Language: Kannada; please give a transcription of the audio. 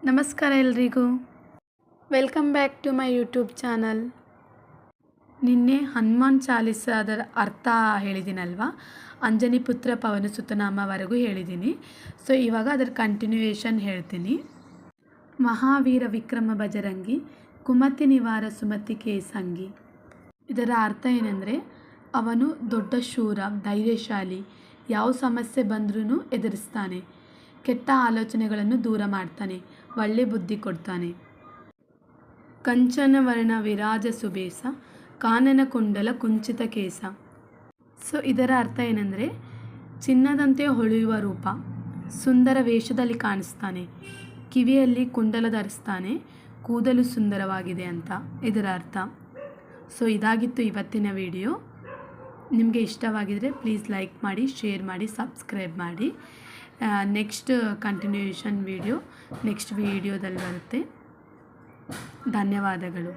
ನಮಸ್ಕಾರ ಎಲ್ರಿಗೂ, welcome back to my YouTube channel. ನಿನ್ನೆ ಹನುಮಾನ್ ಚಾಲಿಸಾದ ಅರ್ಥ ಹೇಳಿದ್ದೀನಲ್ವ, ಅಂಜನಿ ಪುತ್ರ ಪವನ ಸುತನಾಮವರೆಗೂ ಹೇಳಿದ್ದೀನಿ. ಸೊ ಇವಾಗ ಅದರ ಕಂಟಿನ್ಯೂಯೇಷನ್ ಹೇಳ್ತೀನಿ. ಮಹಾವೀರ ವಿಕ್ರಮ ಬಜರಂಗಿ, ಕುಮತಿ ನಿವಾರ ಸುಮತಿ ಕೇಸಂಗಿ. ಇದರ ಅರ್ಥ ಏನಂದರೆ, ಅವನು ದೊಡ್ಡ ಶೂರ, ಧೈರ್ಯಶಾಲಿ, ಯಾವ ಸಮಸ್ಯೆ ಬಂದ್ರೂ ಎದುರಿಸ್ತಾನೆ, ಕೆಟ್ಟ ಆಲೋಚನೆಗಳನ್ನು ದೂರ ಮಾಡ್ತಾನೆ, ಒಳ್ಳೆ ಬುದ್ಧಿ ಕೊಡ್ತಾನೆ. ಕಂಚನ ವರ್ಣ ವಿರಾಜ ಸುಬೇಸ, ಕಾನನ ಕುಂಡಲ ಕುಂಚಿತ ಕೇಸ. ಸೊ ಇದರ ಅರ್ಥ ಏನಂದರೆ, ಚಿನ್ನದಂತೆ ಹೊಳೆಯುವ ರೂಪ, ಸುಂದರ ವೇಷದಲ್ಲಿ ಕಾಣಿಸ್ತಾನೆ, ಕಿವಿಯಲ್ಲಿ ಕುಂಡಲ ಧರಿಸ್ತಾನೆ, ಕೂದಲು ಸುಂದರವಾಗಿದೆ ಅಂತ ಇದರ ಅರ್ಥ. ಸೊ ಇದಾಗಿತ್ತು ಇವತ್ತಿನ ವಿಡಿಯೋ. ನಿಮಗೆ ಇಷ್ಟವಾಗಿದ್ದರೆ ಪ್ಲೀಸ್ ಲೈಕ್ ಮಾಡಿ, ಶೇರ್ ಮಾಡಿ, ಸಬ್ಸ್ಕ್ರೈಬ್ ಮಾಡಿ. ನೆಕ್ಸ್ಟ್ ಕಂಟಿನ್ಯೂಯೇಷನ್ ವಿಡಿಯೋ ನೆಕ್ಸ್ಟ್ ವಿಡಿಯೋದಲ್ಲಿ ಬರುತ್ತೆ. ಧನ್ಯವಾದಗಳು.